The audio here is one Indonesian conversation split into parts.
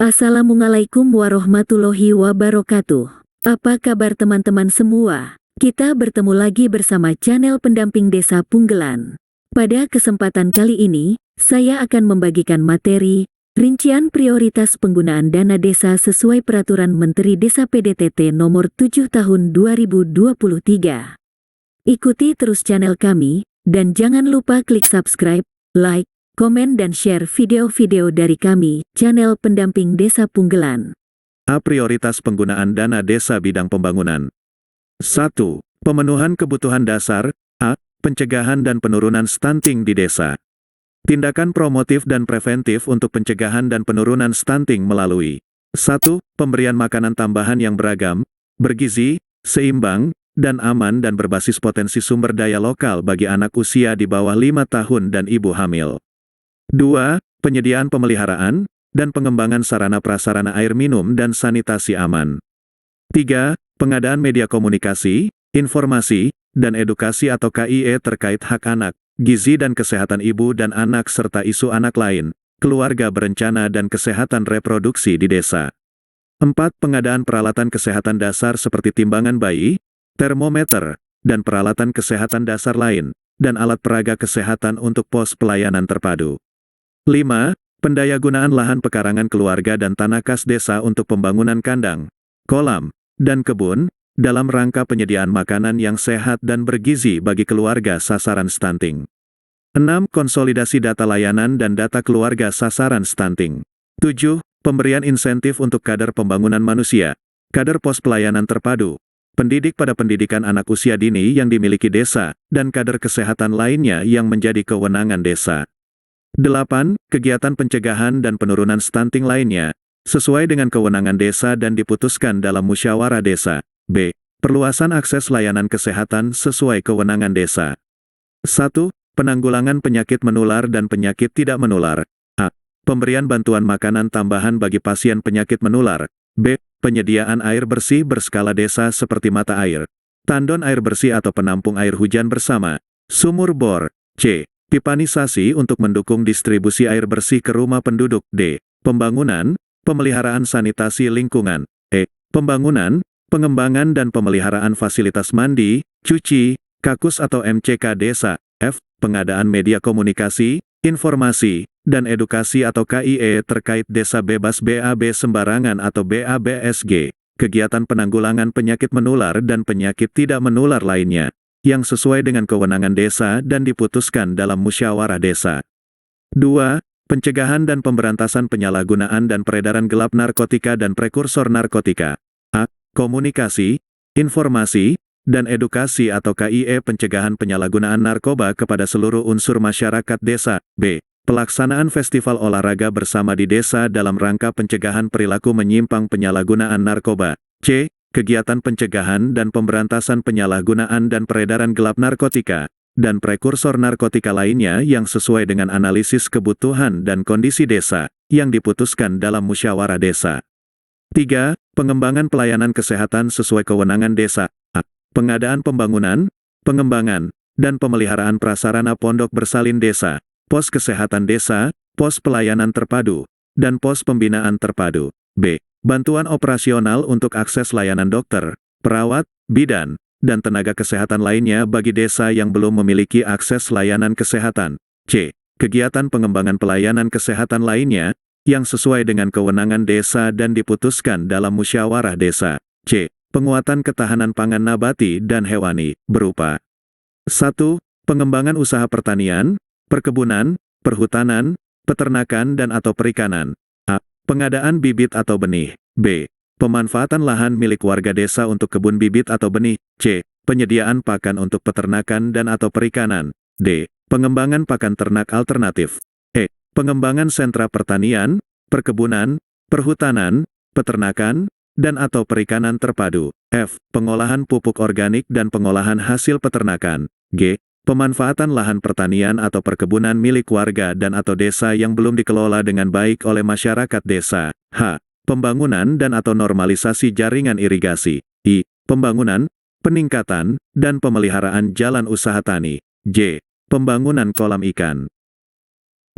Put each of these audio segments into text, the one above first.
Assalamualaikum warahmatullahi wabarakatuh. Apa kabar teman-teman semua? Kita bertemu lagi bersama channel Pendamping Desa Punggelan. Pada kesempatan kali ini, saya akan membagikan materi rincian prioritas penggunaan dana desa sesuai Peraturan Menteri Desa PDTT Nomor 7 Tahun 2023. Ikuti terus channel kami, dan jangan lupa klik subscribe, like, komen dan share video-video dari kami, channel Pendamping Desa Punggelan. A. Prioritas penggunaan dana desa bidang pembangunan. 1. Pemenuhan kebutuhan dasar. A. Pencegahan dan penurunan stunting di desa. Tindakan promotif dan preventif untuk pencegahan dan penurunan stunting melalui 1. Pemberian makanan tambahan yang beragam, bergizi, seimbang, dan aman dan berbasis potensi sumber daya lokal bagi anak usia di bawah 5 tahun dan ibu hamil. 2. Penyediaan pemeliharaan dan pengembangan sarana prasarana air minum dan sanitasi aman. 3. Pengadaan media komunikasi, informasi, dan edukasi atau KIE terkait hak anak, gizi dan kesehatan ibu dan anak serta isu anak lain, keluarga berencana dan kesehatan reproduksi di desa. 4. Pengadaan peralatan kesehatan dasar seperti timbangan bayi, termometer, dan peralatan kesehatan dasar lain, dan alat peraga kesehatan untuk pos pelayanan terpadu. 5. Pendayagunaan lahan pekarangan keluarga dan tanah kas desa untuk pembangunan kandang, kolam, dan kebun, dalam rangka penyediaan makanan yang sehat dan bergizi bagi keluarga sasaran stunting. 6. Konsolidasi data layanan dan data keluarga sasaran stunting. 7. Pemberian insentif untuk kader pembangunan manusia, kader pos pelayanan terpadu, pendidik pada pendidikan anak usia dini yang dimiliki desa, dan kader kesehatan lainnya yang menjadi kewenangan desa. 8. Kegiatan pencegahan dan penurunan stunting lainnya, sesuai dengan kewenangan desa dan diputuskan dalam musyawarah desa. B. Perluasan akses layanan kesehatan sesuai kewenangan desa. 1. Penanggulangan penyakit menular dan penyakit tidak menular. A. Pemberian bantuan makanan tambahan bagi pasien penyakit menular. B. Penyediaan air bersih berskala desa seperti mata air, tandon air bersih atau penampung air hujan bersama, sumur bor. C. Pipanisasi untuk mendukung distribusi air bersih ke rumah penduduk. D. Pembangunan, pemeliharaan sanitasi lingkungan. E. Pembangunan, pengembangan dan pemeliharaan fasilitas mandi, cuci, kakus atau MCK desa. F. Pengadaan media komunikasi, informasi, dan edukasi atau KIE terkait desa bebas BAB sembarangan atau BABSG, kegiatan penanggulangan penyakit menular dan penyakit tidak menular lainnya, yang sesuai dengan kewenangan desa dan diputuskan dalam musyawarah desa. 2. Pencegahan dan pemberantasan penyalahgunaan dan peredaran gelap narkotika dan prekursor narkotika. A. Komunikasi, informasi, dan edukasi atau KIE pencegahan penyalahgunaan narkoba kepada seluruh unsur masyarakat desa. B. Pelaksanaan festival olahraga bersama di desa dalam rangka pencegahan perilaku menyimpang penyalahgunaan narkoba. C. Kegiatan pencegahan dan pemberantasan penyalahgunaan dan peredaran gelap narkotika, dan prekursor narkotika lainnya yang sesuai dengan analisis kebutuhan dan kondisi desa, yang diputuskan dalam musyawarah desa. 3. Pengembangan pelayanan kesehatan sesuai kewenangan desa. A. Pengadaan pembangunan, pengembangan, dan pemeliharaan prasarana pondok bersalin desa, pos kesehatan desa, pos pelayanan terpadu, dan pos pembinaan terpadu. B. Bantuan operasional untuk akses layanan dokter, perawat, bidan, dan tenaga kesehatan lainnya bagi desa yang belum memiliki akses layanan kesehatan. C. Kegiatan pengembangan pelayanan kesehatan lainnya, yang sesuai dengan kewenangan desa dan diputuskan dalam musyawarah desa. C. Penguatan ketahanan pangan nabati dan hewani, berupa 1. Pengembangan usaha pertanian, perkebunan, perhutanan, peternakan dan atau perikanan. A. Pengadaan bibit atau benih. B. Pemanfaatan lahan milik warga desa untuk kebun bibit atau benih. C. Penyediaan pakan untuk peternakan dan atau perikanan. D. Pengembangan pakan ternak alternatif. E. Pengembangan sentra pertanian, perkebunan, perhutanan, peternakan, dan atau perikanan terpadu. F. Pengolahan pupuk organik dan pengolahan hasil peternakan. G. Pemanfaatan lahan pertanian atau perkebunan milik warga dan atau desa yang belum dikelola dengan baik oleh masyarakat desa. H. Pembangunan dan atau normalisasi jaringan irigasi. I. Pembangunan, peningkatan, dan pemeliharaan jalan usaha tani. J. Pembangunan kolam ikan.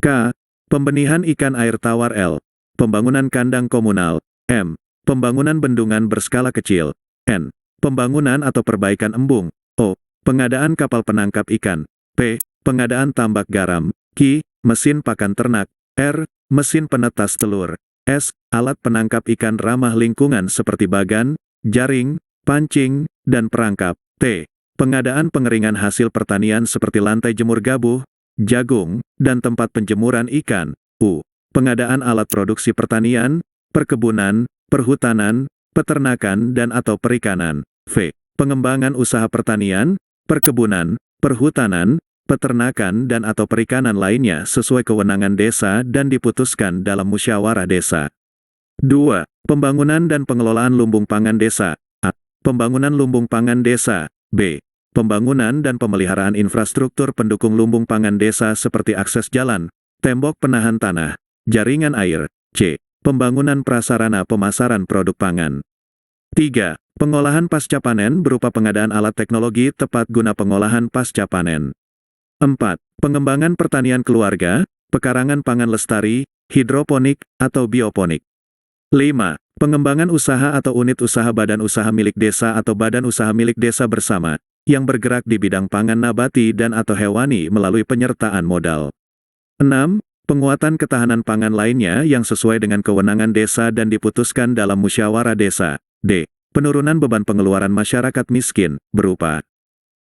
K. Pembenihan ikan air tawar. L. Pembangunan kandang komunal. M. Pembangunan bendungan berskala kecil. N. Pembangunan atau perbaikan embung. O. Pengadaan kapal penangkap ikan. P. Pengadaan tambak garam. Q. Mesin pakan ternak. R. Mesin penetas telur. S. Alat penangkap ikan ramah lingkungan seperti bagan, jaring, pancing, dan perangkap. T. Pengadaan pengeringan hasil pertanian seperti lantai jemur gabuh, jagung, dan tempat penjemuran ikan. U. Pengadaan alat produksi pertanian, perkebunan, perhutanan, peternakan dan atau perikanan. V. Pengembangan usaha pertanian, perkebunan, perhutanan, peternakan dan atau perikanan lainnya sesuai kewenangan desa dan diputuskan dalam musyawarah desa. 2. Pembangunan dan pengelolaan lumbung pangan desa. A. Pembangunan lumbung pangan desa. B. Pembangunan dan pemeliharaan infrastruktur pendukung lumbung pangan desa seperti akses jalan, tembok penahan tanah, jaringan air. C. Pembangunan prasarana pemasaran produk pangan. 3. Pengolahan pasca panen berupa pengadaan alat teknologi tepat guna pengolahan pasca panen. 4. Pengembangan pertanian keluarga, pekarangan pangan lestari, hidroponik, atau bioponik. 5. Pengembangan usaha atau unit usaha badan usaha milik desa atau badan usaha milik desa bersama, yang bergerak di bidang pangan nabati dan atau hewani melalui penyertaan modal. 6. Penguatan ketahanan pangan lainnya yang sesuai dengan kewenangan desa dan diputuskan dalam musyawarah desa. D. Penurunan beban pengeluaran masyarakat miskin, berupa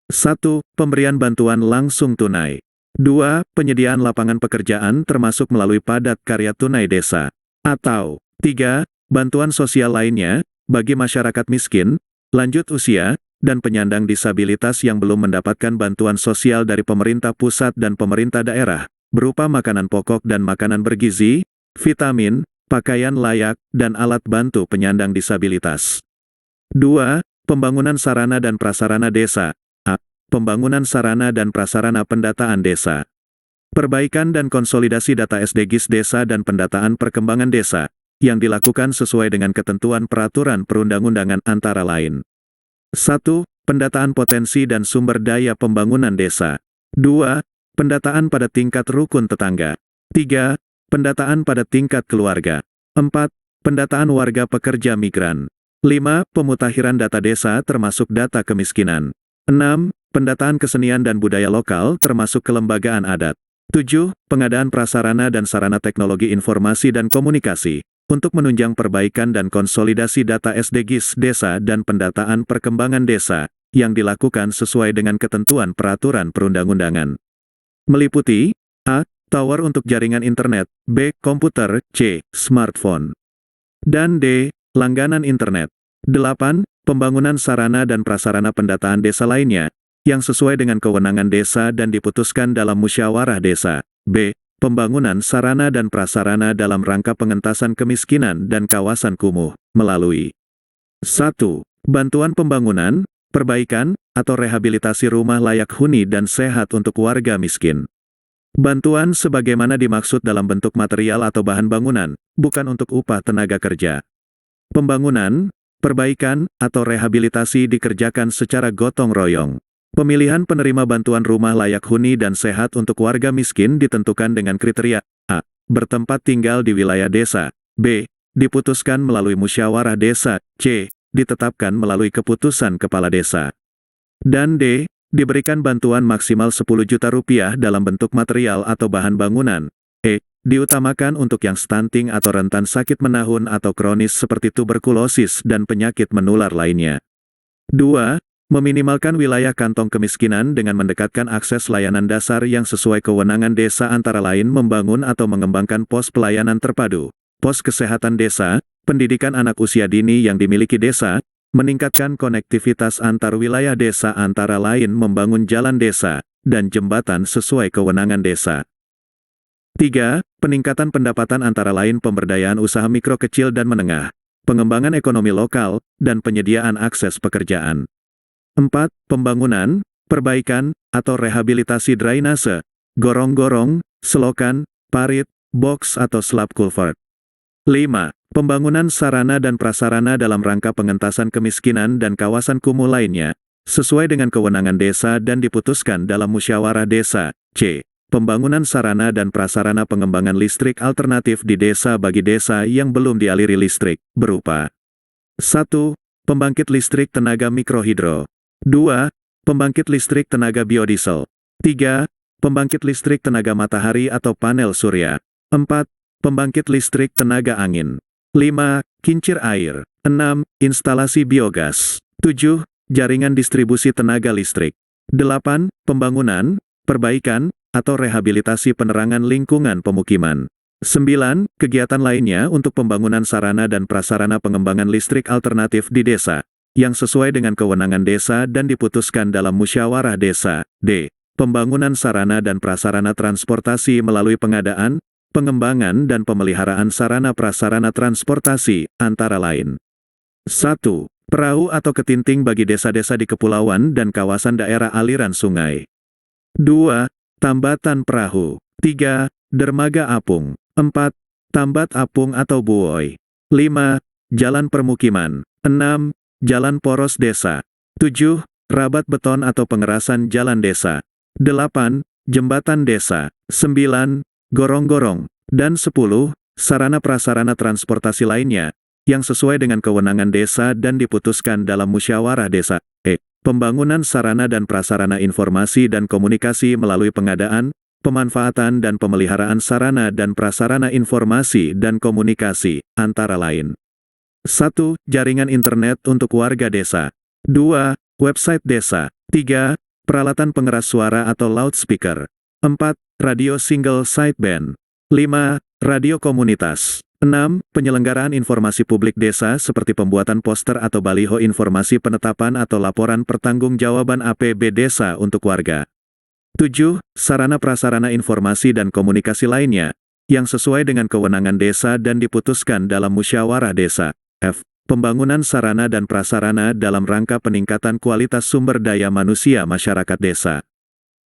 1. Pemberian bantuan langsung tunai. 2. Penyediaan lapangan pekerjaan termasuk melalui padat karya tunai desa. Atau 3. Bantuan sosial lainnya, bagi masyarakat miskin, lanjut usia, dan penyandang disabilitas yang belum mendapatkan bantuan sosial dari pemerintah pusat dan pemerintah daerah, berupa makanan pokok dan makanan bergizi, vitamin, pakaian layak, dan alat bantu penyandang disabilitas. 2. Pembangunan sarana dan prasarana desa. Pembangunan sarana dan prasarana pendataan desa. Perbaikan dan konsolidasi data SDGs desa dan pendataan perkembangan desa, yang dilakukan sesuai dengan ketentuan peraturan perundang-undangan antara lain. 1. Pendataan potensi dan sumber daya pembangunan desa. 2. Pendataan pada tingkat rukun tetangga. 3. Pendataan pada tingkat keluarga. 4. Pendataan warga pekerja migran. 5. Pemutakhiran data desa termasuk data kemiskinan. 6. Pendataan kesenian dan budaya lokal termasuk kelembagaan adat. 7. Pengadaan prasarana dan sarana teknologi informasi dan komunikasi, untuk menunjang perbaikan dan konsolidasi data SDGs desa dan pendataan perkembangan desa, yang dilakukan sesuai dengan ketentuan peraturan perundang-undangan. Meliputi A. Tower untuk jaringan internet, B. Komputer, C. Smartphone, dan D. Langganan internet. 8. Pembangunan sarana dan prasarana pendataan desa lainnya, yang sesuai dengan kewenangan desa dan diputuskan dalam musyawarah desa. B. Pembangunan sarana dan prasarana dalam rangka pengentasan kemiskinan dan kawasan kumuh, melalui 1. Bantuan pembangunan, perbaikan, atau rehabilitasi rumah layak huni dan sehat untuk warga miskin. Bantuan sebagaimana dimaksud dalam bentuk material atau bahan bangunan, bukan untuk upah tenaga kerja. Pembangunan, perbaikan, atau rehabilitasi dikerjakan secara gotong royong. Pemilihan penerima bantuan rumah layak huni dan sehat untuk warga miskin ditentukan dengan kriteria A. Bertempat tinggal di wilayah desa. B. Diputuskan melalui musyawarah desa. C. Ditetapkan melalui keputusan kepala desa. Dan D. Diberikan bantuan maksimal 10 juta rupiah dalam bentuk material atau bahan bangunan. E. Diutamakan untuk yang stunting atau rentan sakit menahun atau kronis seperti tuberkulosis dan penyakit menular lainnya. 2. Meminimalkan wilayah kantong kemiskinan dengan mendekatkan akses layanan dasar yang sesuai kewenangan desa antara lain membangun atau mengembangkan pos pelayanan terpadu, pos kesehatan desa, pendidikan anak usia dini yang dimiliki desa, meningkatkan konektivitas antar wilayah desa antara lain membangun jalan desa, dan jembatan sesuai kewenangan desa. 3. Peningkatan pendapatan antara lain pemberdayaan usaha mikro kecil dan menengah, pengembangan ekonomi lokal, dan penyediaan akses pekerjaan. 4. Pembangunan, perbaikan, atau rehabilitasi drainase, gorong-gorong, selokan, parit, box atau slab culvert. 5. Pembangunan sarana dan prasarana dalam rangka pengentasan kemiskinan dan kawasan kumuh lainnya, sesuai dengan kewenangan desa dan diputuskan dalam musyawarah desa. C. pembangunan sarana dan prasarana pengembangan listrik alternatif di desa bagi desa yang belum dialiri listrik, berupa 1. Pembangkit listrik tenaga mikrohidro. 2. Pembangkit listrik tenaga biodiesel. 3. Pembangkit listrik tenaga matahari atau panel surya. 4. Pembangkit listrik tenaga angin. 5. Kincir air. 6. Instalasi biogas. 7. Jaringan distribusi tenaga listrik. 8. Pembangunan, perbaikan, atau rehabilitasi penerangan lingkungan pemukiman. 9. Kegiatan lainnya untuk pembangunan sarana dan prasarana pengembangan listrik alternatif di desa, yang sesuai dengan kewenangan desa dan diputuskan dalam musyawarah desa. D. Pembangunan sarana dan prasarana transportasi melalui pengadaan, pengembangan dan pemeliharaan sarana prasarana transportasi, antara lain. 1. Perahu atau ketinting bagi desa-desa di kepulauan dan kawasan daerah aliran sungai. 2. Tambatan perahu. 3. Dermaga apung. 4. Tambat apung atau buoy. 5. Jalan permukiman. 6. Jalan poros desa. 7. Rabat beton atau pengerasan jalan desa. 8. Jembatan desa. 9. Gorong-gorong. Dan 10. Sarana prasarana transportasi lainnya, yang sesuai dengan kewenangan desa dan diputuskan dalam musyawarah desa. Pembangunan sarana dan prasarana informasi dan komunikasi melalui pengadaan, pemanfaatan dan pemeliharaan sarana dan prasarana informasi dan komunikasi, antara lain. 1. Jaringan internet untuk warga desa. 2. Website desa. 3. Peralatan pengeras suara atau loudspeaker. 4. Radio single sideband. 5. Radio komunitas. 6. Penyelenggaraan informasi publik desa seperti pembuatan poster atau baliho informasi penetapan atau laporan pertanggungjawaban APB desa untuk warga. 7. Sarana prasarana informasi dan komunikasi lainnya, yang sesuai dengan kewenangan desa dan diputuskan dalam musyawarah desa. F. Pembangunan sarana dan prasarana dalam rangka peningkatan kualitas sumber daya manusia masyarakat desa.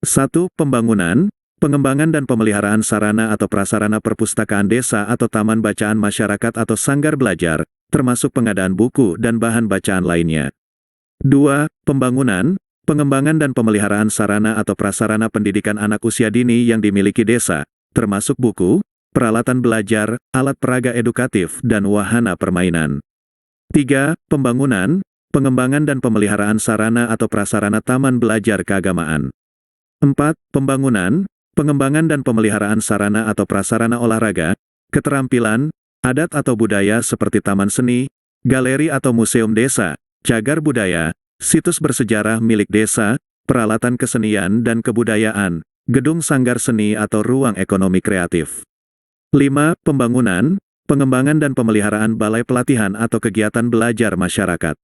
1. Pembangunan, pengembangan dan pemeliharaan sarana atau prasarana perpustakaan desa atau taman bacaan masyarakat atau sanggar belajar, termasuk pengadaan buku dan bahan bacaan lainnya. 2. Pembangunan, pengembangan dan pemeliharaan sarana atau prasarana pendidikan anak usia dini yang dimiliki desa, termasuk buku, peralatan belajar, alat peraga edukatif, dan wahana permainan. 3. Pembangunan, pengembangan dan pemeliharaan sarana atau prasarana taman belajar keagamaan. 4. Pembangunan, pengembangan dan pemeliharaan sarana atau prasarana olahraga, keterampilan, adat atau budaya seperti taman seni, galeri atau museum desa, cagar budaya, situs bersejarah milik desa, peralatan kesenian dan kebudayaan, gedung sanggar seni atau ruang ekonomi kreatif. 5. Pembangunan, pengembangan dan pemeliharaan balai pelatihan atau kegiatan belajar masyarakat.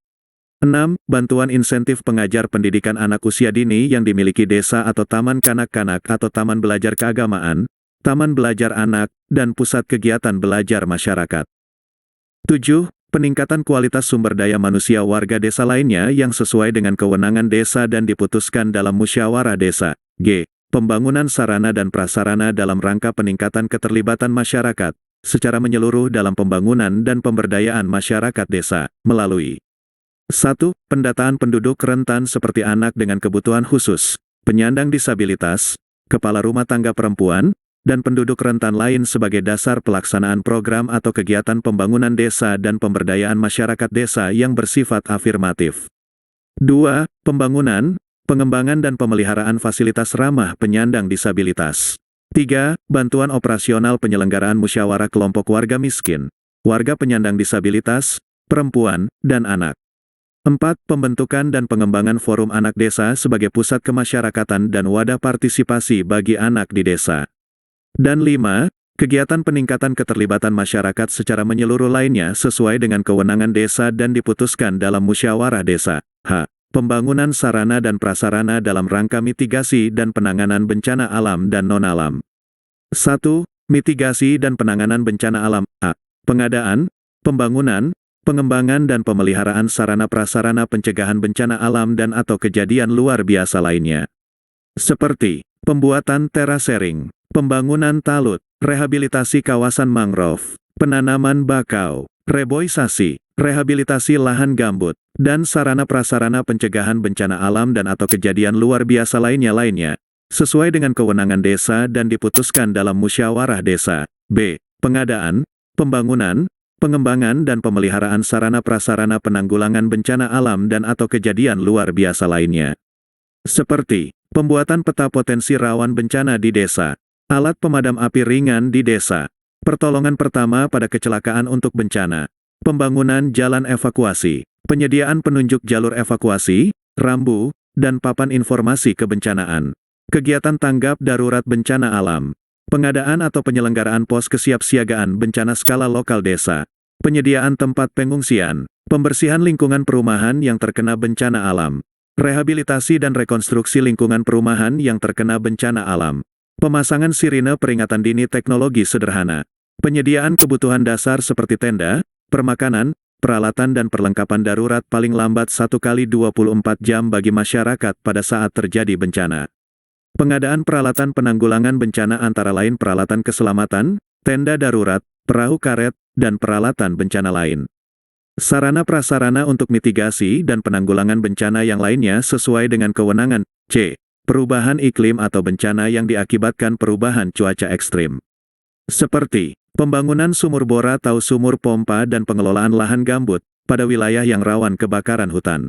6. Bantuan insentif pengajar pendidikan anak usia dini yang dimiliki desa atau taman kanak-kanak atau taman belajar keagamaan, taman belajar anak, dan pusat kegiatan belajar masyarakat. 7. Peningkatan kualitas sumber daya manusia warga desa lainnya yang sesuai dengan kewenangan desa dan diputuskan dalam musyawarah desa. G. Pembangunan sarana dan prasarana dalam rangka peningkatan keterlibatan masyarakat, secara menyeluruh dalam pembangunan dan pemberdayaan masyarakat desa, melalui 1. Pendataan penduduk rentan seperti anak dengan kebutuhan khusus, penyandang disabilitas, kepala rumah tangga perempuan, dan penduduk rentan lain sebagai dasar pelaksanaan program atau kegiatan pembangunan desa dan pemberdayaan masyarakat desa yang bersifat afirmatif. 2. Pembangunan, pengembangan dan pemeliharaan fasilitas ramah penyandang disabilitas. 3. Bantuan operasional penyelenggaraan musyawarah kelompok warga miskin, warga penyandang disabilitas, perempuan, dan anak. 4. Pembentukan dan pengembangan forum anak desa sebagai pusat kemasyarakatan dan wadah partisipasi bagi anak di desa. Dan 5. Kegiatan peningkatan keterlibatan masyarakat secara menyeluruh lainnya sesuai dengan kewenangan desa dan diputuskan dalam musyawarah desa. H. Pembangunan sarana dan prasarana dalam rangka mitigasi dan penanganan bencana alam dan non-alam. 1. Mitigasi dan penanganan bencana alam. A. Pengadaan, pembangunan, pengembangan dan pemeliharaan sarana prasarana pencegahan bencana alam dan atau kejadian luar biasa lainnya. Seperti pembuatan terasering, pembangunan talut, rehabilitasi kawasan mangrove, penanaman bakau, reboisasi, rehabilitasi lahan gambut, dan sarana prasarana pencegahan bencana alam dan atau kejadian luar biasa lainnya. sesuai dengan kewenangan desa dan diputuskan dalam musyawarah desa. B. Pengadaan, pembangunan, pengembangan dan pemeliharaan sarana prasarana penanggulangan bencana alam dan atau kejadian luar biasa lainnya. Seperti, pembuatan peta potensi rawan bencana di desa, alat pemadam api ringan di desa, pertolongan pertama pada kecelakaan untuk bencana, pembangunan jalan evakuasi, penyediaan penunjuk jalur evakuasi, rambu, dan papan informasi kebencanaan, kegiatan tanggap darurat bencana alam, pengadaan atau penyelenggaraan pos kesiapsiagaan bencana skala lokal desa, penyediaan tempat pengungsian, pembersihan lingkungan perumahan yang terkena bencana alam, rehabilitasi dan rekonstruksi lingkungan perumahan yang terkena bencana alam, pemasangan sirine peringatan dini teknologi sederhana, penyediaan kebutuhan dasar seperti tenda, permakanan, peralatan dan perlengkapan darurat paling lambat 1 kali 24 jam bagi masyarakat pada saat terjadi bencana. Pengadaan peralatan penanggulangan bencana antara lain peralatan keselamatan, tenda darurat, perahu karet, dan peralatan bencana lain. Sarana prasarana untuk mitigasi dan penanggulangan bencana yang lainnya sesuai dengan kewenangan. C. Perubahan iklim atau bencana yang diakibatkan perubahan cuaca ekstrim. Seperti, pembangunan sumur bor atau sumur pompa dan pengelolaan lahan gambut pada wilayah yang rawan kebakaran hutan.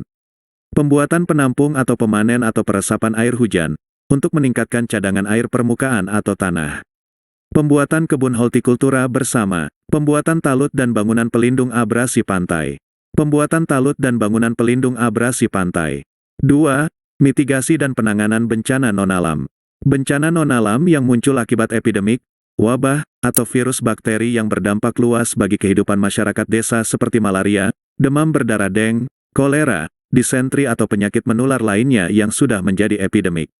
Pembuatan penampung atau pemanen atau peresapan air hujan untuk meningkatkan cadangan air permukaan atau tanah. Pembuatan kebun hortikultura bersama, pembuatan talut dan bangunan pelindung abrasi pantai. Pembuatan talut dan bangunan pelindung abrasi pantai. 2. Mitigasi dan penanganan bencana non-alam. Bencana non-alam yang muncul akibat epidemik, wabah, atau virus bakteri yang berdampak luas bagi kehidupan masyarakat desa seperti malaria, demam berdarah deng, kolera, disentri atau penyakit menular lainnya yang sudah menjadi epidemik.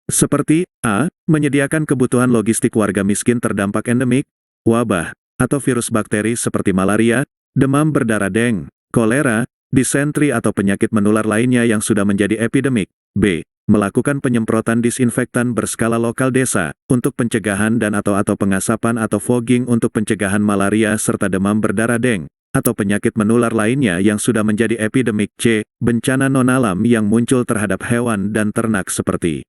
Seperti, A. Menyediakan kebutuhan logistik warga miskin terdampak endemik, wabah, atau virus bakteri seperti malaria, demam berdarah deng, kolera, disentri atau penyakit menular lainnya yang sudah menjadi epidemik. B. Melakukan penyemprotan disinfektan berskala lokal desa, untuk pencegahan dan atau pengasapan atau fogging untuk pencegahan malaria serta demam berdarah deng, atau penyakit menular lainnya yang sudah menjadi epidemik. C. Bencana non-alam yang muncul terhadap hewan dan ternak seperti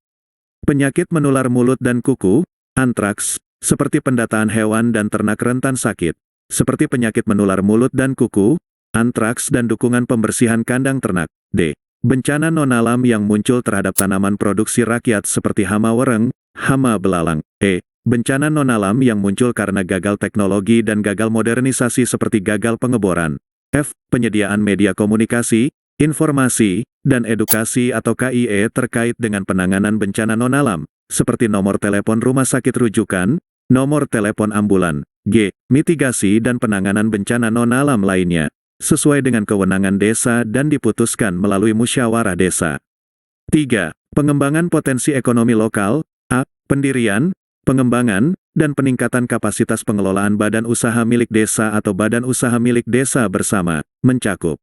penyakit menular mulut dan kuku, antraks, seperti pendataan hewan dan ternak rentan sakit, seperti penyakit menular mulut dan kuku, antraks dan dukungan pembersihan kandang ternak. D. Bencana non-alam yang muncul terhadap tanaman produksi rakyat seperti hama wereng, hama belalang. E. Bencana non-alam yang muncul karena gagal teknologi dan gagal modernisasi seperti gagal pengeboran. F. Penyediaan media komunikasi, informasi, dan edukasi atau KIE terkait dengan penanganan bencana non-alam, seperti nomor telepon rumah sakit rujukan, nomor telepon ambulan. G. Mitigasi dan penanganan bencana non-alam lainnya, sesuai dengan kewenangan desa dan diputuskan melalui musyawarah desa. 3. Pengembangan potensi ekonomi lokal. A. Pendirian, pengembangan, dan peningkatan kapasitas pengelolaan badan usaha milik desa atau badan usaha milik desa bersama, mencakup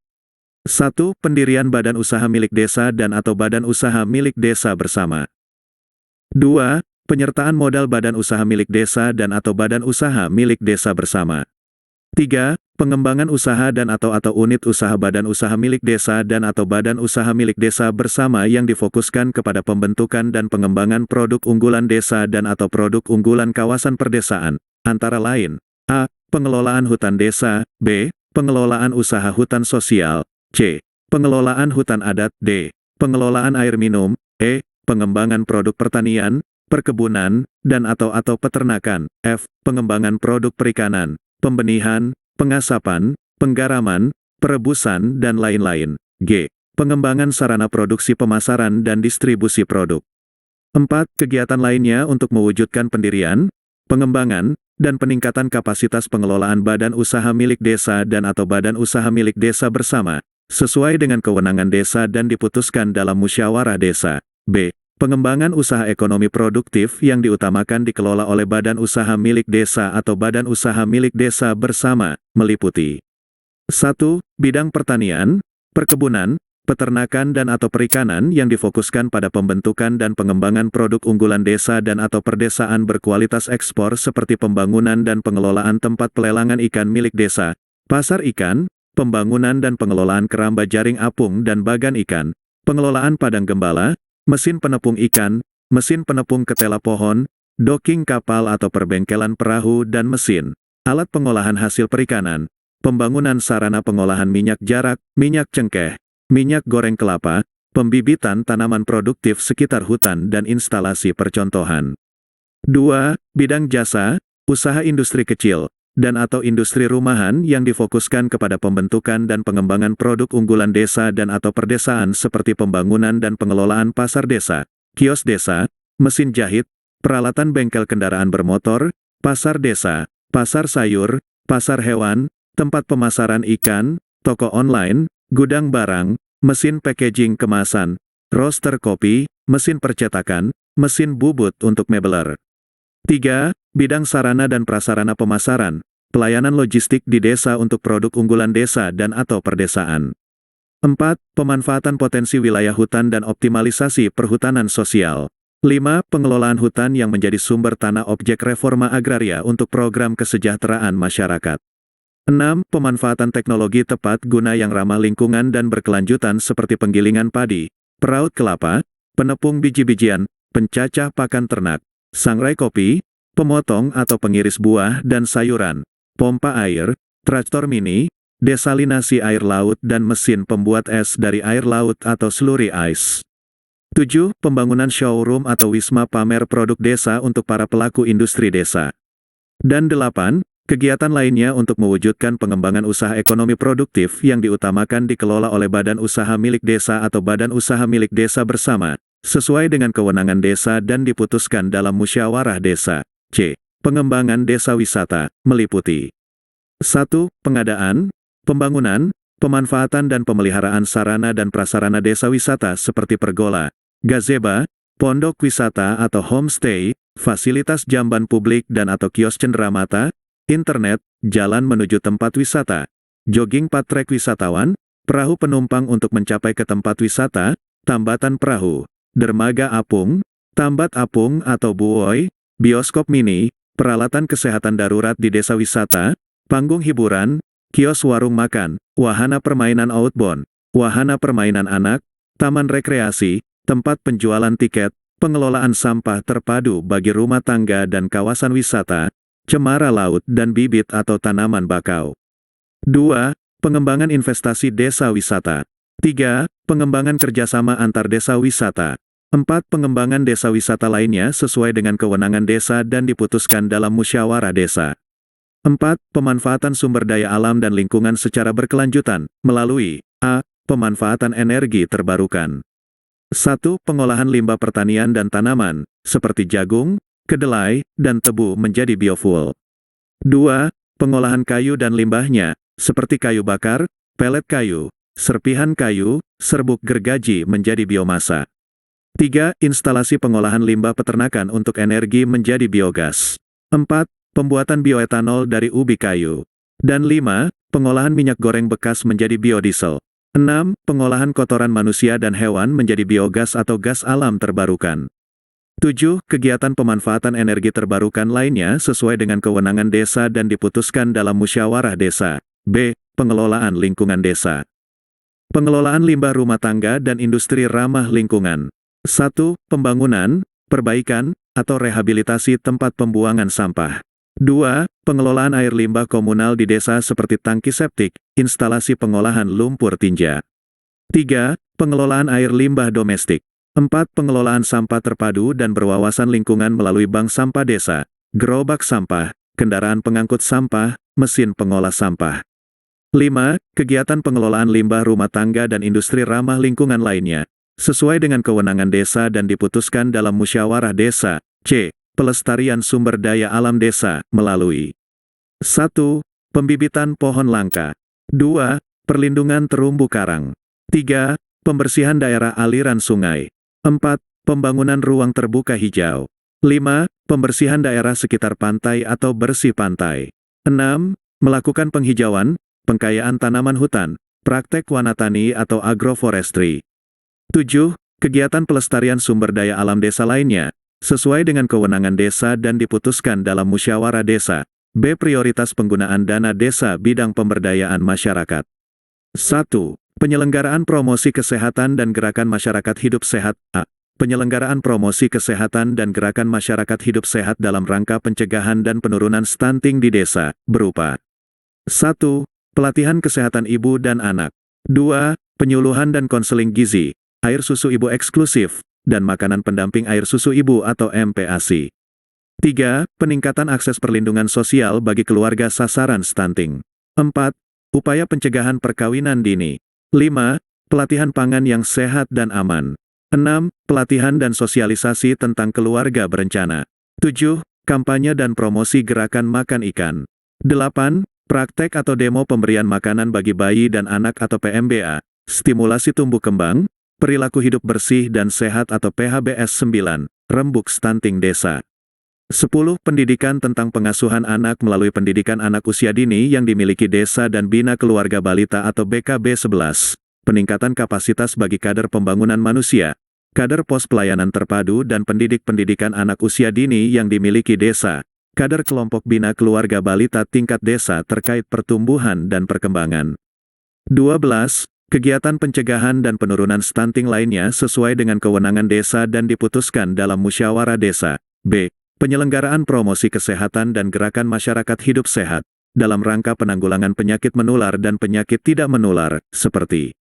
1. Pendirian badan usaha milik desa dan atau badan usaha milik desa bersama. 2. Penyertaan modal badan usaha milik desa dan atau badan usaha milik desa bersama. 3. Pengembangan usaha dan atau unit usaha badan usaha milik desa dan atau badan usaha milik desa bersama yang difokuskan kepada pembentukan dan pengembangan produk unggulan desa dan atau produk unggulan kawasan perdesaan, antara lain, A. Pengelolaan hutan desa, B. Pengelolaan usaha hutan sosial, C. Pengelolaan hutan adat, D. Pengelolaan air minum, E. Pengembangan produk pertanian, perkebunan, dan atau peternakan, F. Pengembangan produk perikanan, pembenihan, pengasapan, penggaraman, perebusan dan lain-lain. G. Pengembangan sarana produksi pemasaran dan distribusi produk. 4. Kegiatan lainnya untuk mewujudkan pendirian, pengembangan, dan peningkatan kapasitas pengelolaan badan usaha milik desa dan atau badan usaha milik desa bersama, sesuai dengan kewenangan desa dan diputuskan dalam musyawarah desa. B. Pengembangan usaha ekonomi produktif yang diutamakan dikelola oleh badan usaha milik desa atau badan usaha milik desa bersama, meliputi 1. Bidang pertanian, perkebunan, peternakan dan atau perikanan yang difokuskan pada pembentukan dan pengembangan produk unggulan desa dan atau perdesaan berkualitas ekspor seperti pembangunan dan pengelolaan tempat pelelangan ikan milik desa, pasar ikan, pembangunan dan pengelolaan keramba jaring apung dan bagan ikan, pengelolaan padang gembala, mesin penepung ikan, mesin penepung ketela pohon, docking kapal atau perbengkelan perahu dan mesin, alat pengolahan hasil perikanan, pembangunan sarana pengolahan minyak jarak, minyak cengkeh, minyak goreng kelapa, pembibitan tanaman produktif sekitar hutan dan instalasi percontohan. 2. Bidang jasa, usaha industri kecil, dan atau industri rumahan yang difokuskan kepada pembentukan dan pengembangan produk unggulan desa dan atau perdesaan seperti pembangunan dan pengelolaan pasar desa, kios desa, mesin jahit, peralatan bengkel kendaraan bermotor, pasar desa, pasar sayur, pasar hewan, tempat pemasaran ikan, toko online, gudang barang, mesin packaging kemasan, roaster kopi, mesin percetakan, mesin bubut untuk mebeler. 3. Bidang sarana dan prasarana pemasaran, pelayanan logistik di desa untuk produk unggulan desa dan atau perdesaan. 4. Pemanfaatan potensi wilayah hutan dan optimalisasi perhutanan sosial. 5. Pengelolaan hutan yang menjadi sumber tanah objek reforma agraria untuk program kesejahteraan masyarakat. 6. Pemanfaatan teknologi tepat guna yang ramah lingkungan dan berkelanjutan seperti penggilingan padi, peraut kelapa, penepung biji-bijian, pencacah pakan ternak, sangrai kopi, pemotong atau pengiris buah dan sayuran, pompa air, traktor mini, desalinasi air laut dan mesin pembuat es dari air laut atau slurry ice. 7. Pembangunan showroom atau wisma pamer produk desa untuk para pelaku industri desa. Dan 8. Kegiatan lainnya untuk mewujudkan pengembangan usaha ekonomi produktif yang diutamakan dikelola oleh badan usaha milik desa atau badan usaha milik desa bersama, sesuai dengan kewenangan desa dan diputuskan dalam musyawarah desa. C. Pengembangan desa wisata, meliputi 1. Pengadaan, pembangunan, pemanfaatan dan pemeliharaan sarana dan prasarana desa wisata seperti pergola, gazebo, pondok wisata atau homestay, fasilitas jamban publik dan atau kios cenderamata, internet, jalan menuju tempat wisata, jogging path trek wisatawan, perahu penumpang untuk mencapai ke tempat wisata, tambatan perahu, dermaga apung, tambat apung atau buoy, bioskop mini, peralatan kesehatan darurat di desa wisata, panggung hiburan, kios warung makan, wahana permainan outbound, wahana permainan anak, taman rekreasi, tempat penjualan tiket, pengelolaan sampah terpadu bagi rumah tangga dan kawasan wisata, cemara laut dan bibit atau tanaman bakau. 2. Pengembangan investasi desa wisata. 3. Pengembangan kerjasama antar desa wisata. 4. Pengembangan desa wisata lainnya sesuai dengan kewenangan desa dan diputuskan dalam musyawarah desa. 4. Pemanfaatan sumber daya alam dan lingkungan secara berkelanjutan, melalui a. Pemanfaatan energi terbarukan. 1. Pengolahan limbah pertanian dan tanaman, seperti jagung, kedelai, dan tebu menjadi biofuel. 2. Pengolahan kayu dan limbahnya, seperti kayu bakar, pelet kayu, serpihan kayu, serbuk gergaji menjadi biomasa. 3. Instalasi pengolahan limbah peternakan untuk energi menjadi biogas. 4. Pembuatan bioetanol dari ubi kayu. Dan 5. Pengolahan minyak goreng bekas menjadi biodiesel. 6. Pengolahan kotoran manusia dan hewan menjadi biogas atau gas alam terbarukan. 7. Kegiatan pemanfaatan energi terbarukan lainnya sesuai dengan kewenangan desa dan diputuskan dalam musyawarah desa. B. Pengelolaan lingkungan desa. Pengelolaan limbah rumah tangga dan industri ramah lingkungan. 1. Pembangunan, perbaikan, atau rehabilitasi tempat pembuangan sampah. 2. Pengelolaan air limbah komunal di desa seperti tangki septik, instalasi pengolahan lumpur tinja. 3. Pengelolaan air limbah domestik. 4. Pengelolaan sampah terpadu dan berwawasan lingkungan melalui bank sampah desa, gerobak sampah, kendaraan pengangkut sampah, mesin pengolah sampah. 5. Kegiatan pengelolaan limbah rumah tangga dan industri ramah lingkungan lainnya, sesuai dengan kewenangan desa dan diputuskan dalam musyawarah desa. C. Pelestarian sumber daya alam desa, melalui 1. Pembibitan pohon langka. 2. Perlindungan terumbu karang. 3. Pembersihan daerah aliran sungai. 4. Pembangunan ruang terbuka hijau. 5. Pembersihan daerah sekitar pantai atau bersih pantai. 6. Melakukan penghijauan, pengkayaan tanaman hutan, praktek wanatani atau agroforestry. 7. Kegiatan pelestarian sumber daya alam desa lainnya, sesuai dengan kewenangan desa dan diputuskan dalam musyawarah desa. B. Prioritas penggunaan dana desa bidang pemberdayaan masyarakat. 1. Penyelenggaraan promosi kesehatan dan gerakan masyarakat hidup sehat. A. penyelenggaraan promosi kesehatan dan gerakan masyarakat hidup sehat dalam rangka pencegahan dan penurunan stunting di desa, berupa 1. Pelatihan kesehatan ibu dan anak. 2. Penyuluhan dan konseling gizi, air susu ibu eksklusif, dan makanan pendamping air susu ibu atau MPASI. 3. Peningkatan akses perlindungan sosial bagi keluarga sasaran stunting. 4. Upaya pencegahan perkawinan dini. 5. Pelatihan pangan yang sehat dan aman. 6. Pelatihan dan sosialisasi tentang keluarga berencana. 7. Kampanye dan promosi gerakan makan ikan. 8. Praktek atau demo pemberian makanan bagi bayi dan anak atau PMBA, stimulasi tumbuh kembang, perilaku hidup bersih dan sehat atau PHBS 9, rembuk stunting desa. 10. Pendidikan tentang pengasuhan anak melalui pendidikan anak usia dini yang dimiliki desa dan bina keluarga balita atau BKB 11. Peningkatan kapasitas bagi kader pembangunan manusia, kader pos pelayanan terpadu dan pendidik pendidikan anak usia dini yang dimiliki desa, kader kelompok bina keluarga balita tingkat desa terkait pertumbuhan dan perkembangan. 12. Kegiatan pencegahan dan penurunan stunting lainnya sesuai dengan kewenangan desa dan diputuskan dalam musyawarah desa. B. Penyelenggaraan promosi kesehatan dan gerakan masyarakat hidup sehat, dalam rangka penanggulangan penyakit menular dan penyakit tidak menular, seperti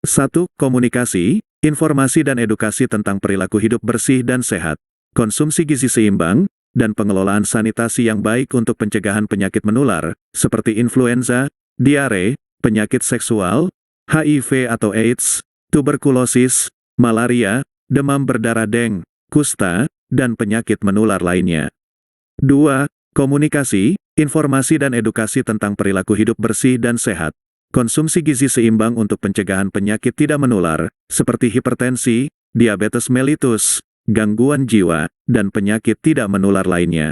1. Komunikasi, informasi dan edukasi tentang perilaku hidup bersih dan sehat, konsumsi gizi seimbang, dan pengelolaan sanitasi yang baik untuk pencegahan penyakit menular, seperti influenza, diare, penyakit seksual, HIV atau AIDS, tuberkulosis, malaria, demam berdarah deng, kusta, dan penyakit menular lainnya. 2. Komunikasi, informasi dan edukasi tentang perilaku hidup bersih dan sehat, konsumsi gizi seimbang untuk pencegahan penyakit tidak menular, seperti hipertensi, diabetes mellitus, gangguan jiwa, dan penyakit tidak menular lainnya.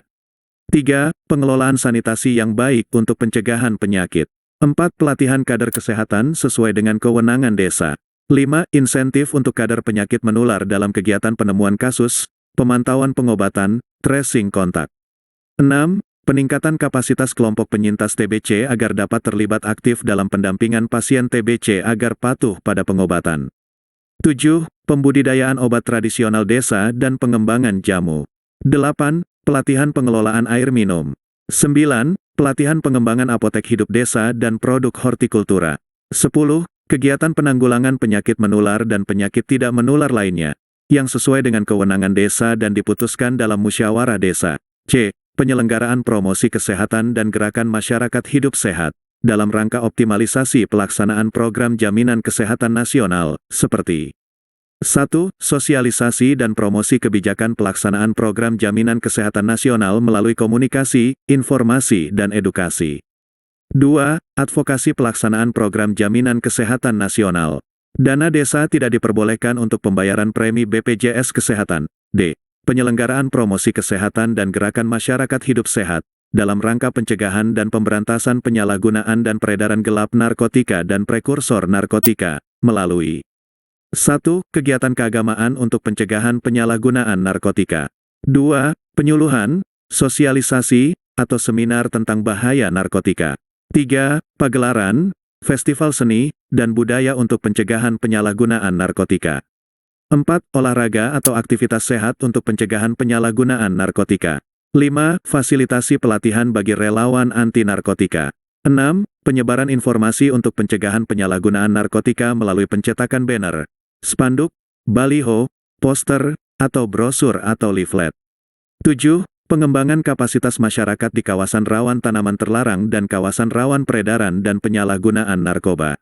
3. Pengelolaan sanitasi yang baik untuk pencegahan penyakit. 4. Pelatihan kader kesehatan sesuai dengan kewenangan desa. 5. Insentif untuk kader penyakit menular dalam kegiatan penemuan kasus, pemantauan pengobatan, tracing kontak. 6. Peningkatan kapasitas kelompok penyintas TBC agar dapat terlibat aktif dalam pendampingan pasien TBC agar patuh pada pengobatan. 7. Pembudidayaan obat tradisional desa dan pengembangan jamu. 8. Pelatihan pengelolaan air minum. 9. Pelatihan pengembangan apotek hidup desa dan produk hortikultura. 10. Kegiatan penanggulangan penyakit menular dan penyakit tidak menular lainnya, yang sesuai dengan kewenangan desa dan diputuskan dalam musyawarah desa. C. Penyelenggaraan promosi kesehatan dan gerakan masyarakat hidup sehat, dalam rangka optimalisasi pelaksanaan program jaminan kesehatan nasional, seperti 1. Sosialisasi dan promosi kebijakan pelaksanaan program jaminan kesehatan nasional melalui komunikasi, informasi, dan edukasi. 2. Advokasi pelaksanaan program jaminan kesehatan nasional. Dana desa tidak diperbolehkan untuk pembayaran premi BPJS Kesehatan. D. Penyelenggaraan promosi kesehatan dan gerakan masyarakat hidup sehat, dalam rangka pencegahan dan pemberantasan penyalahgunaan dan peredaran gelap narkotika dan prekursor narkotika, melalui 1. Kegiatan keagamaan untuk pencegahan penyalahgunaan narkotika. 2. Penyuluhan, sosialisasi, atau seminar tentang bahaya narkotika. 3. Pagelaran, festival seni, dan budaya untuk pencegahan penyalahgunaan narkotika. 4. Olahraga atau aktivitas sehat untuk pencegahan penyalahgunaan narkotika. 5. Fasilitasi pelatihan bagi relawan anti narkotika. 6. Penyebaran informasi untuk pencegahan penyalahgunaan narkotika melalui pencetakan banner, spanduk, baliho, poster, atau brosur atau leaflet. 7. Pengembangan kapasitas masyarakat di kawasan rawan tanaman terlarang dan kawasan rawan peredaran dan penyalahgunaan narkoba.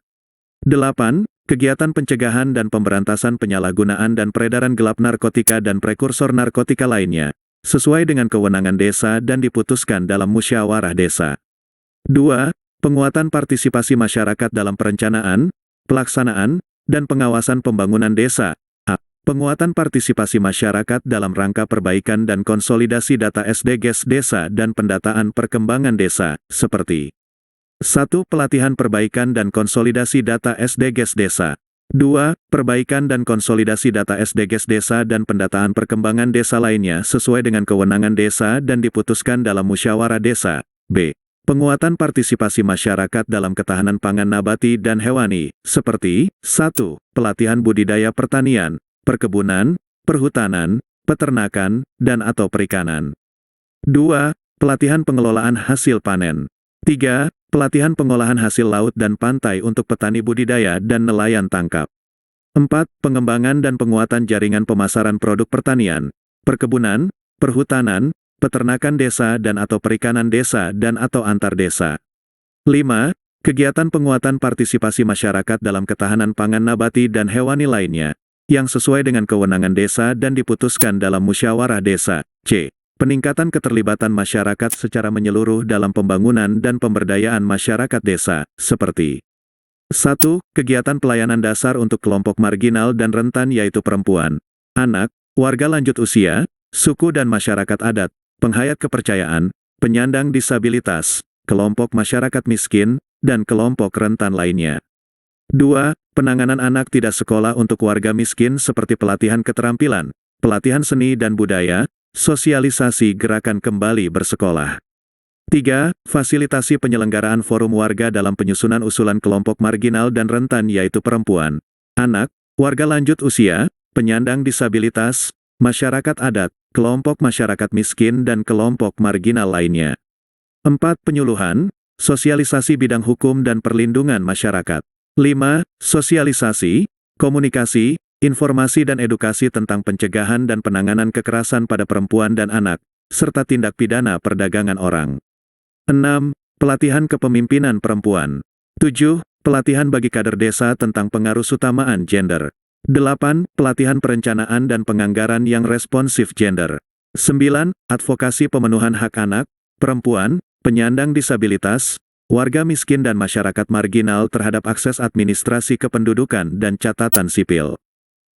8. Kegiatan pencegahan dan pemberantasan penyalahgunaan dan peredaran gelap narkotika dan prekursor narkotika lainnya, sesuai dengan kewenangan desa dan diputuskan dalam musyawarah desa. 2. Penguatan partisipasi masyarakat dalam perencanaan, pelaksanaan, dan pengawasan pembangunan desa. A. Penguatan partisipasi masyarakat dalam rangka perbaikan dan konsolidasi data SDGs desa dan pendataan perkembangan desa, seperti 1. Pelatihan perbaikan dan konsolidasi data SDGs desa. 2. Perbaikan dan konsolidasi data SDGs desa dan pendataan perkembangan desa lainnya sesuai dengan kewenangan desa dan diputuskan dalam musyawarah desa. B. Penguatan partisipasi masyarakat dalam ketahanan pangan nabati dan hewani, seperti 1. Pelatihan budidaya pertanian, perkebunan, perhutanan, peternakan, dan atau perikanan. 2. Pelatihan pengelolaan hasil panen. 3. Pelatihan pengolahan hasil laut dan pantai untuk petani budidaya dan nelayan tangkap. 4. Pengembangan dan penguatan jaringan pemasaran produk pertanian, perkebunan, perhutanan, peternakan desa dan atau perikanan desa dan atau antar desa. 5. Kegiatan penguatan partisipasi masyarakat dalam ketahanan pangan nabati dan hewani lainnya, yang sesuai dengan kewenangan desa dan diputuskan dalam musyawarah desa. C. Peningkatan keterlibatan masyarakat secara menyeluruh dalam pembangunan dan pemberdayaan masyarakat desa, seperti 1. Kegiatan pelayanan dasar untuk kelompok marginal dan rentan yaitu perempuan, anak, warga lanjut usia, suku dan masyarakat adat, penghayat kepercayaan, penyandang disabilitas, kelompok masyarakat miskin, dan kelompok rentan lainnya. 2. Penanganan anak tidak sekolah untuk warga miskin seperti pelatihan keterampilan, pelatihan seni dan budaya, sosialisasi gerakan kembali bersekolah. 3. Fasilitasi penyelenggaraan forum warga dalam penyusunan usulan kelompok marginal dan rentan yaitu perempuan, anak, warga lanjut usia, penyandang disabilitas, masyarakat adat, kelompok masyarakat miskin dan kelompok marginal lainnya. 4. Penyuluhan, sosialisasi bidang hukum dan perlindungan masyarakat. 5. Sosialisasi, komunikasi, informasi dan edukasi tentang pencegahan dan penanganan kekerasan pada perempuan dan anak, serta tindak pidana perdagangan orang. 6. Pelatihan kepemimpinan perempuan. 7. Pelatihan bagi kader desa tentang pengarusutamaan gender. 8. Pelatihan perencanaan dan penganggaran yang responsif gender. 9. Advokasi pemenuhan hak anak, perempuan, penyandang disabilitas, warga miskin dan masyarakat marginal terhadap akses administrasi kependudukan dan catatan sipil.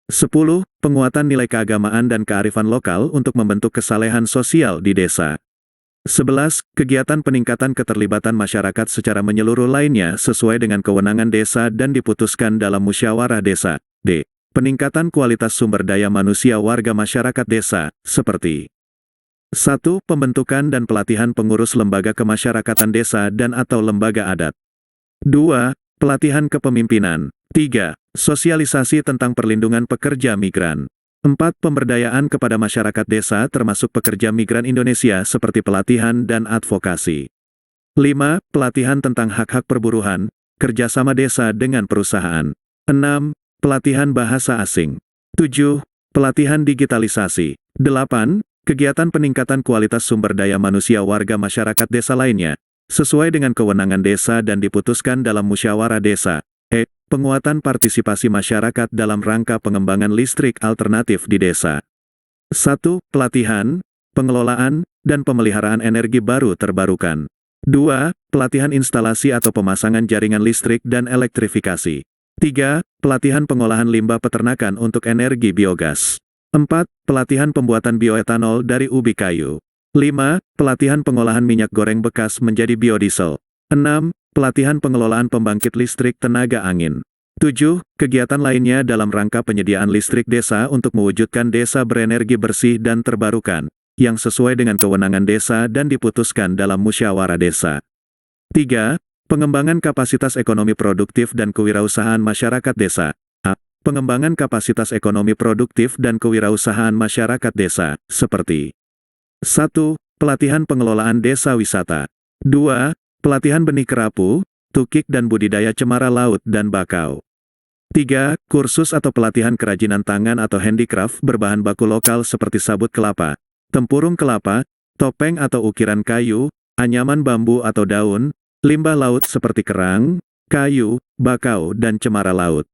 10. Penguatan nilai keagamaan dan kearifan lokal untuk membentuk kesalehan sosial di desa. 11. Kegiatan peningkatan keterlibatan masyarakat secara menyeluruh lainnya sesuai dengan kewenangan desa dan diputuskan dalam musyawarah desa. D. Peningkatan kualitas sumber daya manusia warga masyarakat desa, seperti 1. Pembentukan dan pelatihan pengurus lembaga kemasyarakatan desa dan atau lembaga adat. 2. Pelatihan kepemimpinan. 3. Sosialisasi tentang perlindungan pekerja migran. 4. Pemberdayaan kepada masyarakat desa termasuk pekerja migran Indonesia seperti pelatihan dan advokasi. 5. Pelatihan tentang hak-hak perburuhan, kerjasama desa dengan perusahaan. 6. Pelatihan bahasa asing. 7. Pelatihan digitalisasi. 8. Kegiatan peningkatan kualitas sumber daya manusia warga masyarakat desa lainnya, sesuai dengan kewenangan desa dan diputuskan dalam musyawarah desa. Penguatan partisipasi masyarakat dalam rangka pengembangan listrik alternatif di desa. 1. Pelatihan, pengelolaan, dan pemeliharaan energi baru terbarukan. 2. Pelatihan instalasi atau pemasangan jaringan listrik dan elektrifikasi. 3. Pelatihan pengolahan limbah peternakan untuk energi biogas. 4. Pelatihan pembuatan bioetanol dari ubi kayu. 5. Pelatihan pengolahan minyak goreng bekas menjadi biodiesel. 6. Pelatihan pengelolaan pembangkit listrik tenaga angin. 7. Kegiatan lainnya dalam rangka penyediaan listrik desa untuk mewujudkan desa berenergi bersih dan terbarukan, yang sesuai dengan kewenangan desa dan diputuskan dalam musyawarah desa. 3. Pengembangan kapasitas ekonomi produktif dan kewirausahaan masyarakat desa. Pengembangan kapasitas ekonomi produktif dan kewirausahaan masyarakat desa, seperti 1. Pelatihan pengelolaan desa wisata. 2. Pelatihan benih kerapu, tukik dan budidaya cemara laut dan bakau. 3. Kursus atau pelatihan kerajinan tangan atau handicraft berbahan baku lokal seperti sabut kelapa, tempurung kelapa, topeng atau ukiran kayu, anyaman bambu atau daun, limbah laut seperti kerang, kayu, bakau dan cemara laut.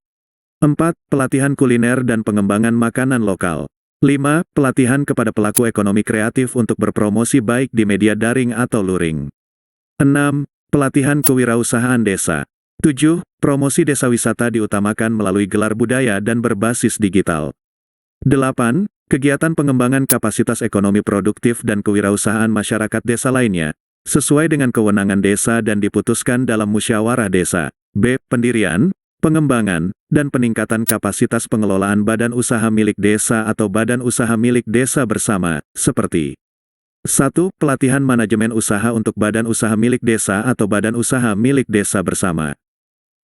4. Pelatihan kuliner dan pengembangan makanan lokal. 5. Pelatihan kepada pelaku ekonomi kreatif untuk berpromosi baik di media daring atau luring. 6. Pelatihan kewirausahaan desa. 7. Promosi desa wisata diutamakan melalui gelar budaya dan berbasis digital. 8. Kegiatan pengembangan kapasitas ekonomi produktif dan kewirausahaan masyarakat desa lainnya, sesuai dengan kewenangan desa dan diputuskan dalam musyawarah desa. B. Pendirian, pengembangan, dan peningkatan kapasitas pengelolaan badan usaha milik desa atau badan usaha milik desa bersama, seperti 1. Pelatihan manajemen usaha untuk badan usaha milik desa atau badan usaha milik desa bersama.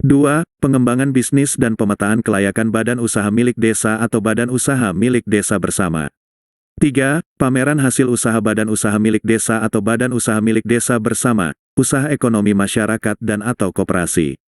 2. Pengembangan bisnis dan pemetaan kelayakan badan usaha milik desa atau badan usaha milik desa bersama. 3. Pameran hasil usaha badan usaha milik desa atau badan usaha milik desa bersama, usaha ekonomi masyarakat dan atau koperasi.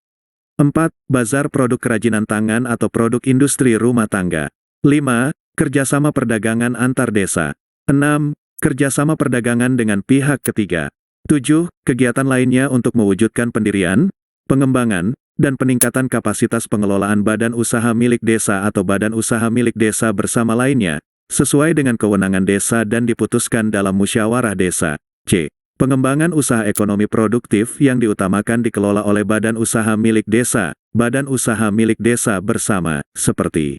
4. Bazar produk kerajinan tangan atau produk industri rumah tangga. 5. Kerjasama perdagangan antar desa. 6. Kerjasama perdagangan dengan pihak ketiga. 7. Kegiatan lainnya untuk mewujudkan pendirian, pengembangan, dan peningkatan kapasitas pengelolaan badan usaha milik desa atau badan usaha milik desa bersama lainnya, sesuai dengan kewenangan desa dan diputuskan dalam musyawarah desa. C. Pengembangan usaha ekonomi produktif yang diutamakan dikelola oleh badan usaha milik desa, badan usaha milik desa bersama, seperti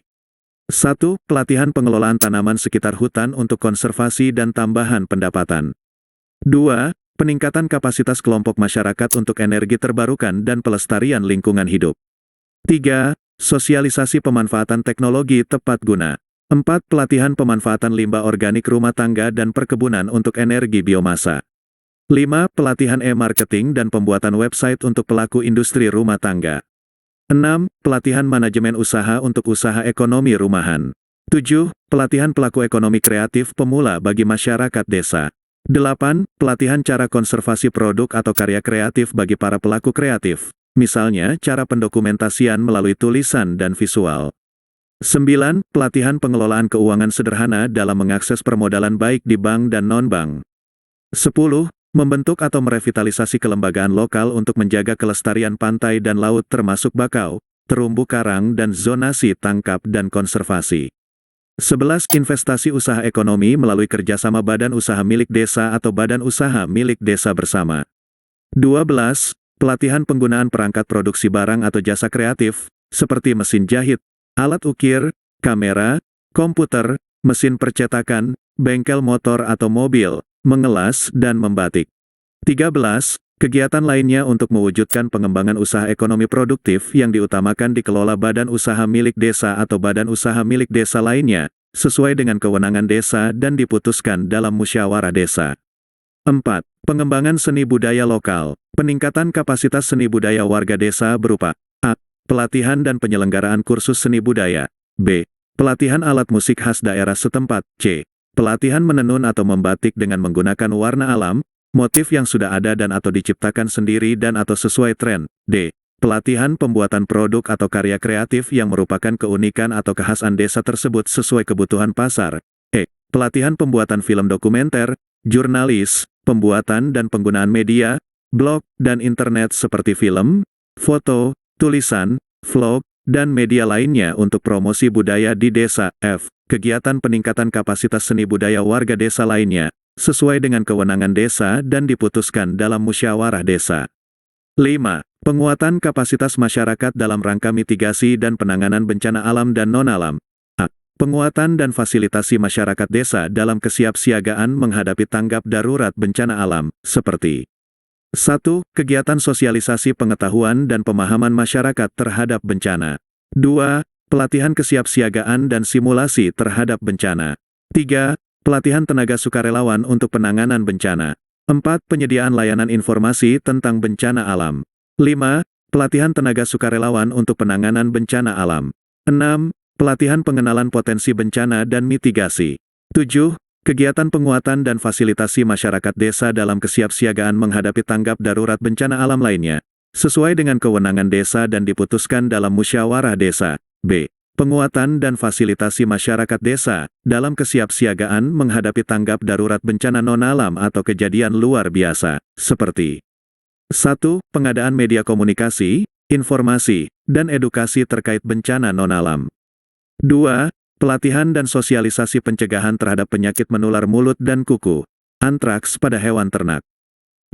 1. Pelatihan pengelolaan tanaman sekitar hutan untuk konservasi dan tambahan pendapatan. 2. Peningkatan kapasitas kelompok masyarakat untuk energi terbarukan dan pelestarian lingkungan hidup. 3. Sosialisasi pemanfaatan teknologi tepat guna. 4. Pelatihan pemanfaatan limbah organik rumah tangga dan perkebunan untuk energi biomasa. 5. Pelatihan e-marketing dan pembuatan website untuk pelaku industri rumah tangga. 6. Pelatihan manajemen usaha untuk usaha ekonomi rumahan. 7. Pelatihan pelaku ekonomi kreatif pemula bagi masyarakat desa. 8. Pelatihan cara konservasi produk atau karya kreatif bagi para pelaku kreatif, misalnya cara pendokumentasian melalui tulisan dan visual. 9. Pelatihan pengelolaan keuangan sederhana dalam mengakses permodalan baik di bank dan non-bank. 10. Membentuk atau merevitalisasi kelembagaan lokal untuk menjaga kelestarian pantai dan laut termasuk bakau, terumbu karang dan zonasi tangkap dan konservasi. 11. Investasi usaha ekonomi melalui kerjasama badan usaha milik desa atau badan usaha milik desa bersama. 12. Pelatihan penggunaan perangkat produksi barang atau jasa kreatif, seperti mesin jahit, alat ukir, kamera, komputer, mesin percetakan, bengkel motor atau mobil, mengelas dan membatik. 13. Kegiatan lainnya untuk mewujudkan pengembangan usaha ekonomi produktif yang diutamakan dikelola badan usaha milik desa atau badan usaha milik desa lainnya, sesuai dengan kewenangan desa dan diputuskan dalam musyawarah desa. 4. Pengembangan seni budaya lokal. Peningkatan kapasitas seni budaya warga desa berupa A. Pelatihan dan penyelenggaraan kursus seni budaya. B. Pelatihan alat musik khas daerah setempat. C. Pelatihan menenun atau membatik dengan menggunakan warna alam, motif yang sudah ada dan atau diciptakan sendiri dan atau sesuai tren. D. Pelatihan pembuatan produk atau karya kreatif yang merupakan keunikan atau kekhasan desa tersebut sesuai kebutuhan pasar. E. Pelatihan pembuatan film dokumenter, jurnalis, pembuatan dan penggunaan media, blog, dan internet seperti film, foto, tulisan, vlog, dan media lainnya untuk promosi budaya di desa. F. Kegiatan peningkatan kapasitas seni budaya warga desa lainnya, sesuai dengan kewenangan desa dan diputuskan dalam musyawarah desa. 5. Penguatan kapasitas masyarakat dalam rangka mitigasi dan penanganan bencana alam dan non-alam. A. Penguatan dan fasilitasi masyarakat desa dalam kesiapsiagaan menghadapi tanggap darurat bencana alam, seperti 1. Kegiatan sosialisasi pengetahuan dan pemahaman masyarakat terhadap bencana. 2. Pelatihan kesiapsiagaan dan simulasi terhadap bencana. 3. Pelatihan tenaga sukarelawan untuk penanganan bencana. 4. Penyediaan layanan informasi tentang bencana alam. 5. Pelatihan tenaga sukarelawan untuk penanganan bencana alam. 6. Pelatihan pengenalan potensi bencana dan mitigasi. 7. Kegiatan penguatan dan fasilitasi masyarakat desa dalam kesiapsiagaan menghadapi tanggap darurat bencana alam lainnya, sesuai dengan kewenangan desa dan diputuskan dalam musyawarah desa. B. Penguatan dan fasilitasi masyarakat desa dalam kesiapsiagaan menghadapi tanggap darurat bencana non-alam atau kejadian luar biasa, seperti 1. Pengadaan media komunikasi, informasi, dan edukasi terkait bencana non-alam. 2. Pelatihan dan sosialisasi pencegahan terhadap penyakit menular mulut dan kuku, antraks pada hewan ternak.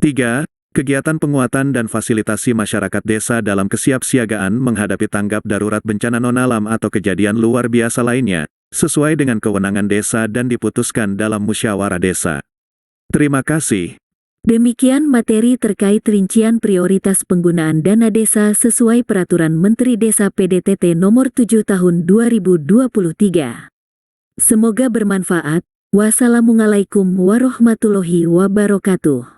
3. Kegiatan penguatan dan fasilitasi masyarakat desa dalam kesiapsiagaan menghadapi tanggap darurat bencana non-alam atau kejadian luar biasa lainnya, sesuai dengan kewenangan desa dan diputuskan dalam musyawarah desa. Terima kasih. Demikian materi terkait rincian prioritas penggunaan dana desa sesuai Peraturan Menteri Desa PDTT Nomor 7 Tahun 2023. Semoga bermanfaat. Wassalamualaikum warahmatullahi wabarakatuh.